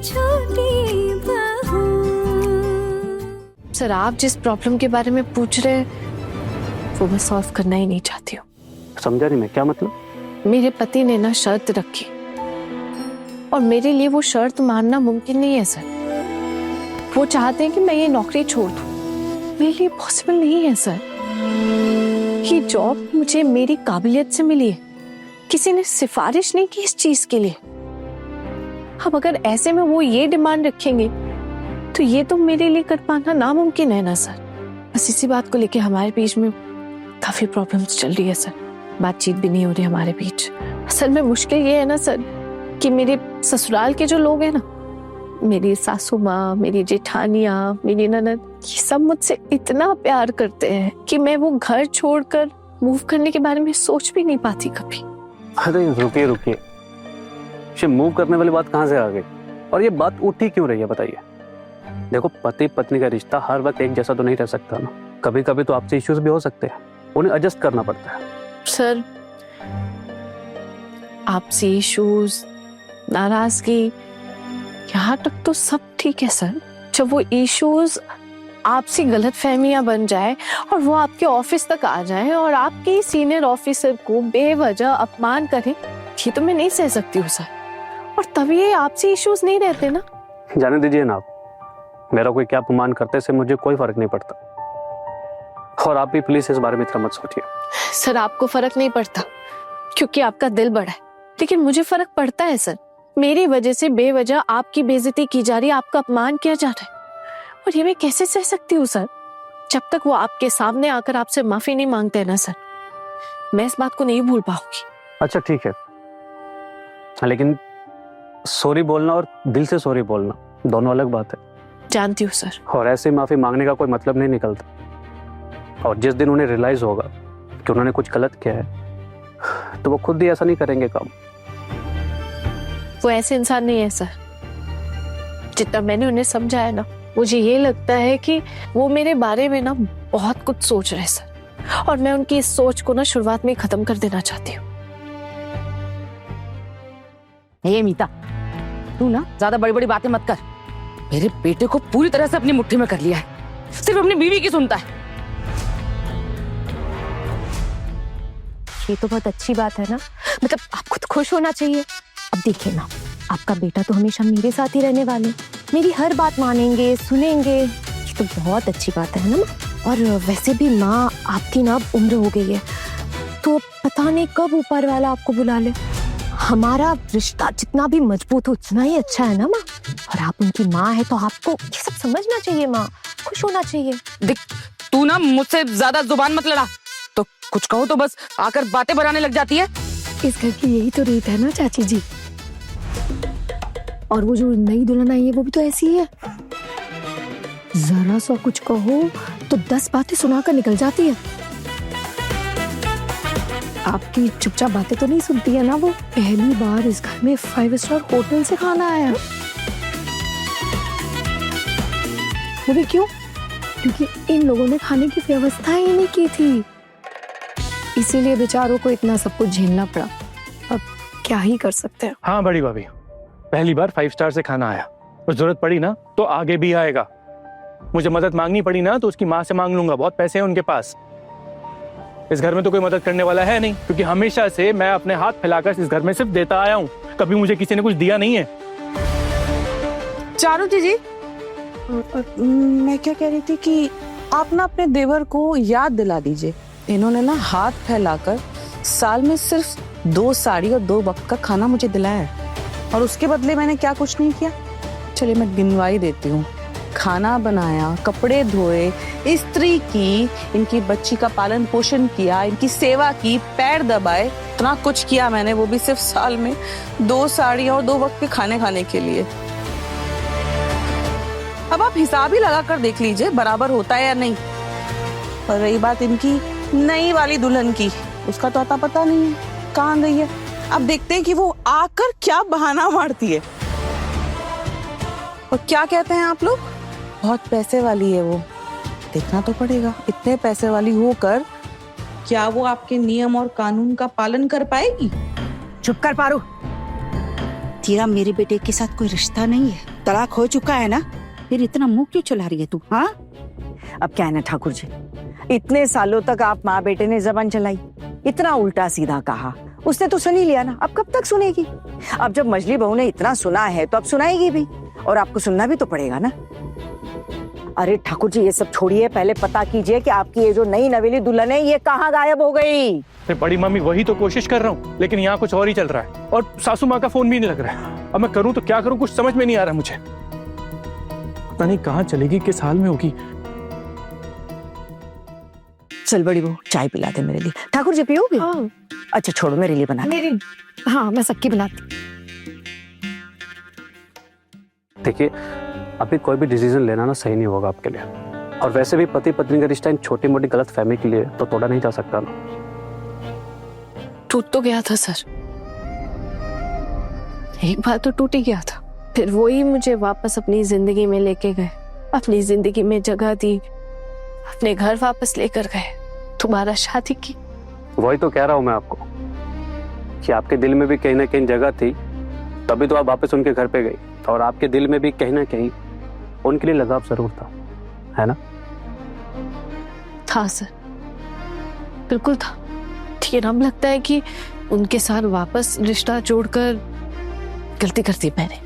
छोटी बहू। सर, आप जिस प्रॉब्लम के बारे में पूछ रहे हैं वो मैं सॉल्व करना ही नहीं चाहती हूँ। समझा नहीं मैं, क्या मतलब? मेरे पति ने ना शर्त रखी और मेरे लिए वो शर्त मानना मुमकिन नहीं है सर। वो चाहते हैं कि मैं ये नौकरी छोड़ दूँ। मेरे लिए पॉसिबल नहीं है सर। ये जॉब मुझे मेरी काबिलियत से मिली है, किसी ने सिफारिश नहीं की इस चीज के लिए। अब अगर ऐसे में वो ये डिमांड रखेंगे तो ये तो मेरे लिए कर पाना नामुमकिन है ना सर। बस इसी बात को लेके हमारे बीच में काफी प्रॉब्लम्स चल रही है सर। बातचीत भी नहीं हो रही हमारे बीच। असल में मुश्किल ये है ना सर कि मेरे ससुराल के जो लोग हैं ना, मेरी सासू माँ, मेरी जेठानियाँ, मेरी ननद, ये सब मुझसे इतना प्यार करते हैं कि मैं वो घर छोड़कर मूव करने के बारे में सोच भी नहीं पाती कभी। अरे रुकिए रुकिए, ये मूव करने वाली बात कहाँ से आ गई? और ये बात उठी क्यों रही है बताइए? देखो, पति पत्नी का रिश्ता हर वक्त एक जैसा तो नहीं रह सकता ना। कभी कभी तो आपसे इश्यूज भी हो सकते हैं, उन्हें एडजस्ट करना पड़ता है। सर, आपसे इश्यूज, नाराजगी, यहाँ तक तो सब ठीक है सर। जब वो इश्यूज आपसी गलतफहमियां बन जाए और वो आपके ऑफिस तक आ जाए और आपके सीनियर ऑफिसर को बेवजह अपमान करे, ये तो मैं नहीं सह सकती हूँ सर। और तभी ये आपसी इश्यूज नहीं रहते ना। जाने दीजिए ना आप, मेरा कोई क्या अपमान करते से मुझे कोई फर्क नहीं पड़ता। और आप भी प्लीज इस बारे में इतना मत सोचिए। सर, आपको फर्क नहीं पड़ता क्योंकि आपका दिल बड़ा है, लेकिन मुझे फर्क पड़ता है सर। मेरी वजह से बेवजह आपकी बेइज्जती की जा रही है, आपका अपमान किया जा रहा है, और ये मैं कैसे सह सकती हूँ सर? जब तक वो आपके सामने आकर आपसे माफी नहीं मांगते हैं ना सर, मैं इस बात को नहीं भूल पाऊंगी। अच्छा ठीक है, लेकिन सॉरी बोलना और दिल से सॉरी बोलना दोनों अलग बात है। जानती हूँ सर। और ऐसे माफी मांगने का कोई मतलब नहीं निकलता। और जिस दिन उन्हें रियलाइज होगा कि उन्होंने कुछ गलत किया है तो वो खुद ही ऐसा नहीं करेंगे काम। वो ऐसे इंसान नहीं है सर। जितना मैंने उन्हें समझा है ना, मुझे ये लगता है कि वो मेरे बारे में ना बहुत कुछ सोच रहे सर, और मैं उनकी इस सोच को ना शुरुआत में ही खत्म कर देना चाहती हूँ। ये मीता, तू ना ज्यादा बड़ी बड़ी बातें मत कर। मेरे बेटे को पूरी तरह से अपनी मुट्ठी में कर लिया है, सिर्फ अपनी बीवी की सुनता है। ये तो बहुत अच्छी बात है ना, मतलब आपको तो खुश होना चाहिए। अब देखिए ना, आपका बेटा तो हमेशा मेरे साथ ही रहने वाले, मेरी हर बात मानेंगे, सुनेंगे। ये तो बहुत अच्छी बात है ना माँ। और वैसे भी माँ, आपकी ना उम्र हो गई है, तो पता नहीं कब ऊपर वाला आपको बुला ले। हमारा रिश्ता जितना भी मजबूत हो उतना ही अच्छा है ना माँ। और आप उनकी माँ है तो आपको ये सब समझना चाहिए माँ, खुश होना चाहिए। देख, तू ना मुझसे ज्यादा जुबान मत लड़ा, तो कुछ कहो तो बस आकर बातें बनाने लग जाती है। इस घर की यही तो रीत है ना चाची जी। और वो जो नई दुल्हन आई है वो भी तो ऐसी ही है, जरा सा कुछ कहो तो 10 बातें सुनाकर निकल जाती है। आपकी चुपचाप बातें तो नहीं सुनती है ना वो। पहली बार इस घर में 5 स्टार होटल से खाना आया, वो भी क्यों? क्योंकि इन लोगों ने खाने की व्यवस्था ही नहीं की थी, इसीलिए बेचारों को इतना सब कुछ झेलना पड़ा। अब क्या ही कर सकते हैं। हाँ बड़ी भाभी, पहली बार 5 स्टार से खाना आया, और जरूरत पड़ी ना तो आगे भी आएगा। मुझे मदद मांगनी पड़ी ना तो उसकी माँ से मांग लूंगा, बहुत पैसे हैं उनके पास। इस घर में तो कोई मदद करने वाला है नहीं, क्योंकि हमेशा से मैं अपने हाथ फैलाकर इस घर में सिर्फ देता आया हूँ, कभी मुझे किसी ने कुछ दिया नहीं है। चारू जी, मैं क्या कह रही थी कि आप ना अपने देवर को याद दिला दीजिए, इन्होंने ना हाथ फैलाकर साल में सिर्फ 2 साड़ी और 2 वक्त का खाना मुझे दिलाया है, और उसके बदले मैंने क्या कुछ नहीं किया। चलिए मैं गिनवाई देती हूँ। खाना बनाया, कपड़े धोए, इस्त्री की, इनकी बच्ची का पालन पोषण किया, इनकी सेवा की, पैर दबाए, इतना कुछ किया मैंने, वो भी सिर्फ साल में 2 साड़ी और 2 वक्त के खाने खाने के लिए। अब आप हिसाब ही लगा कर देख लीजिए बराबर होता है या नहीं। और रही बात इनकी नई वाली दुल्हन की, उसका तो आता पता नहीं है कहाँ गई है। अब देखते हैं कि वो आकर क्या बहाना मारती है। और क्या कहते हैं आप लोग, बहुत पैसे वाली है वो, देखना तो पड़ेगा। इतने पैसे वाली होकर क्या वो आपके नियम और कानून का पालन कर पाएगी? चुप कर पारू, तेरा मेरे बेटे के साथ कोई रिश्ता नहीं है, तलाक हो चुका है ना, फिर इतना मुंह क्यों चला रही है तू? हाँ, अब क्या है ना ठाकुर जी, इतने सालों तक आप माँ बेटे ने जबान चलाई, इतना उल्टा सीधा कहा, उसने तो सुन ही लिया ना, अब कब तक सुनेगी? अब जब मजली बहू ने इतना सुना है तो अब सुनाएगी भी, और आपको सुनना भी तो पड़ेगा ना। अरे ठाकुर जी, ये सब छोड़िए, पहले पता कीजिए कि आपकी ये जो नई नवेली दुल्हन है ये कहाँ गायब हो गई। मैं बड़ी मम्मी वही तो कोशिश कर रहा हूँ, लेकिन यहाँ कुछ और ही चल रहा है, और सासू माँ का फोन भी नहीं लग रहा है। अब मैं करूँ तो क्या करूँ, कुछ समझ में नहीं आ रहा मुझे। पता नहीं कहाँ चलेगी, किस हाल में होगी। चल बड़ी बहू, चाय पिला दे मेरे लिए। ठाकुर जी पियोगे? हाँ। अच्छा छोड़ो, मेरे लिए बना दे। मेरी हाँ, मैं सबकी बनाती। देखिए, अभी कोई भी डिसीजन लेना ना सही नहीं होगा आपके लिए, और वैसे भी पति पत्नी का रिश्ता इन छोटी मोटी गलत फहमी के लिए तो तोड़ा नहीं जा सकता ना। टूट तो गया था सर, एक बार तो टूट ही गया था, फिर वो ही मुझे वापस अपनी जिंदगी में लेके गए, अपनी जिंदगी में जगह दी, अपने घर वापस लेकर गए, दोबारा शादी की। वही तो कह रहा हूं मैं आपको कि आपके दिल में भी कहीं ना कहीं जगह थी, तभी तो आप वापस उनके घर पे गई, और आपके दिल में भी कहीं ना कहीं उनके लिए लगाव जरूर था, है ना? था सर, बिल्कुल था। ठीक है, अब लगता है कि उनके साथ वापस रिश्ता जोड़कर गलती करती मैंने।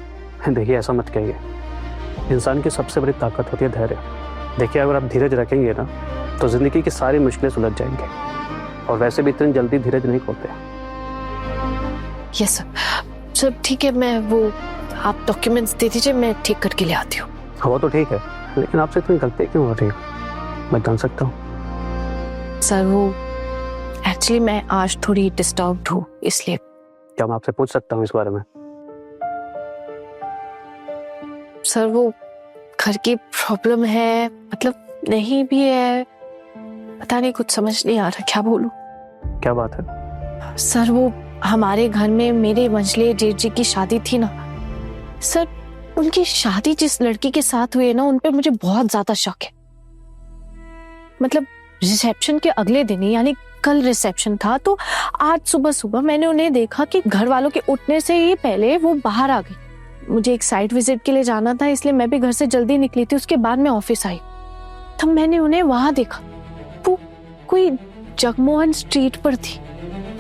देखिए, ऐसा मत कहिए, इंसान की सबसे बड़ी ताकत होती है धैर्य। देखिए, अगर आप धीरज रखेंगे ना तो जिंदगी की सारी मुश्किलें सुलझ जाएंगे, और वैसे भी इतनी जल्दी धीरज नहीं खोते। यस सर, सब ठीक है, मैं वो आप डॉक्यूमेंट्स दे दीजिए, मैं ठीक करके ले आती हूँ। वो तो ठीक है, लेकिन आपसे इतनी गलती क्यों हो रही है, मैं जान सकता हूँ? सर वो एक्चुअली मैं आज थोड़ी डिस्टर्ब्ड हूँ, इसलिए। क्या मैं आपसे पूछ सकता हूँ इस बारे में? सर वो घर की प्रॉब्लम है, मतलब नहीं भी है, पता नहीं, कुछ समझ नहीं आ रहा क्या बोलूं। क्या बात है? सर वो हमारे घर में मेरे मंझले जेठ जी की शादी थी ना सर, उनकी शादी जिस लड़की के साथ हुई है ना, उन पे मुझे बहुत ज्यादा शक है। मतलब रिसेप्शन के अगले दिन ही, यानी कल रिसेप्शन था, तो आज सुबह सुबह मैंने उन्हें देखा कि घर वालों के उठने से ही पहले वो बाहर आ गई। मुझे एक साइट विजिट के लिए जाना था, इसलिए मैं भी घर से जल्दी निकली थी। उसके बाद मैं ऑफिस आई, तब मैंने उन्हें वहां देखा, वो कोई जगमोहन स्ट्रीट पर थी।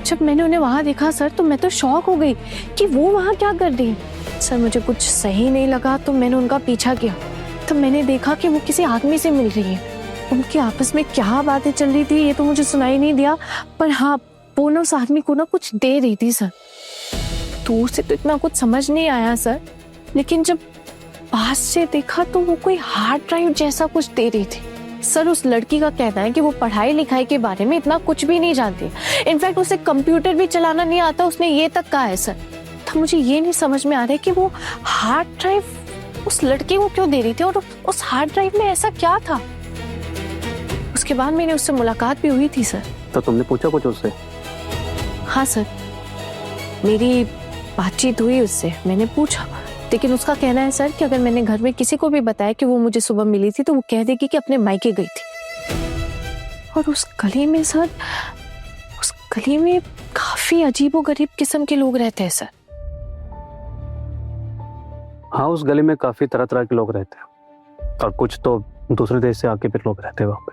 जब मैंने उन्हें वहां देखा सर, तो मैं तो शॉक हो गई कि वो वहां क्या कर रही है। सर मुझे कुछ सही नहीं लगा, तो मैंने उनका पीछा किया, तो मैंने देखा कि वो किसी आदमी से मिल रही है। उनकी आपस में क्या बातें चल रही थी ये तो मुझे सुनाई नहीं दिया, पर हाँ, वो ना उस आदमी को ना कुछ दे रही थी सर। दूर से तो इतना कुछ समझ नहीं आया सर, लेकिन जब पास से देखा तो वो कोई हार्ड ड्राइव जैसा कुछ दे रही थी। सर उस लड़की का कहना है कि वो पढ़ाई लिखाई के बारे में इतना कुछ भी नहीं जानती, इनफैक्ट उसे कंप्यूटर भी चलाना नहीं आता, उसने ये तक कहा है सर। तो मुझे ये नहीं समझ में आ रहा है कि वो हार्ड ड्राइव उस लड़के को क्यों दे रही थी, और उस हार्ड ड्राइव में ऐसा क्या था। उसके बाद मैंने उससे मुलाकात भी हुई थी सर। तो तुमने पूछा कुछ उससे? हाँ सर, मेरी बातचीत हुई उससे, मैंने पूछा, लेकिन उसका कहना है सर कि अगर मैंने घर में किसी को भी बताया कि वो मुझे सुबह मिली थी, तो वो कह देगी कि अपने मायके गई थी। और उस गली में सर, उस गली में काफी अजीबोगरीब किस्म के लोग रहते हैं सर। हाँ, उस गली में काफी तरह तरह के लोग रहते हैं, और कुछ तो दूसरे देश से आके फिर लोग रहते हैं वहां पे।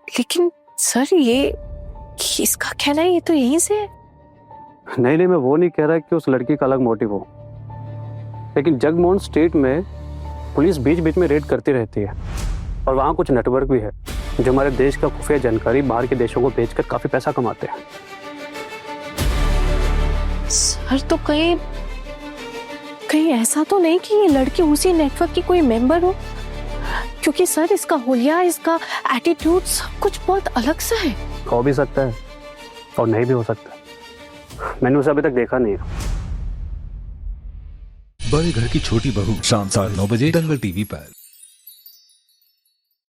लेकिन सर ये इसका कहना है ये तो यहीं से है। नहीं, मैं वो नहीं कह रहा कि उस लड़की का अलग मोटिव हो, लेकिन जगमोहन स्ट्रीट में पुलिस बीच बीच में रेड करती रहती है, और वहाँ कुछ नेटवर्क भी है जो हमारे देश का खुफिया जानकारी बाहर के देशों को बेचकर काफी पैसा कमाते हैं। सर तो कहीं ऐसा तो नहीं कि ये लड़की उसी नेटवर्क की कोई मेंबर हो, क्योंकि सर इसका हुलिया, इसका एटीट्यूड सब कुछ बहुत अलग सा है। हो भी सकता है और नहीं भी हो सकता, मैंने उसे अभी तक देखा नहीं है। बड़े घर की छोटी बहू शाम 9:30 बजे दंगल टीवी पर।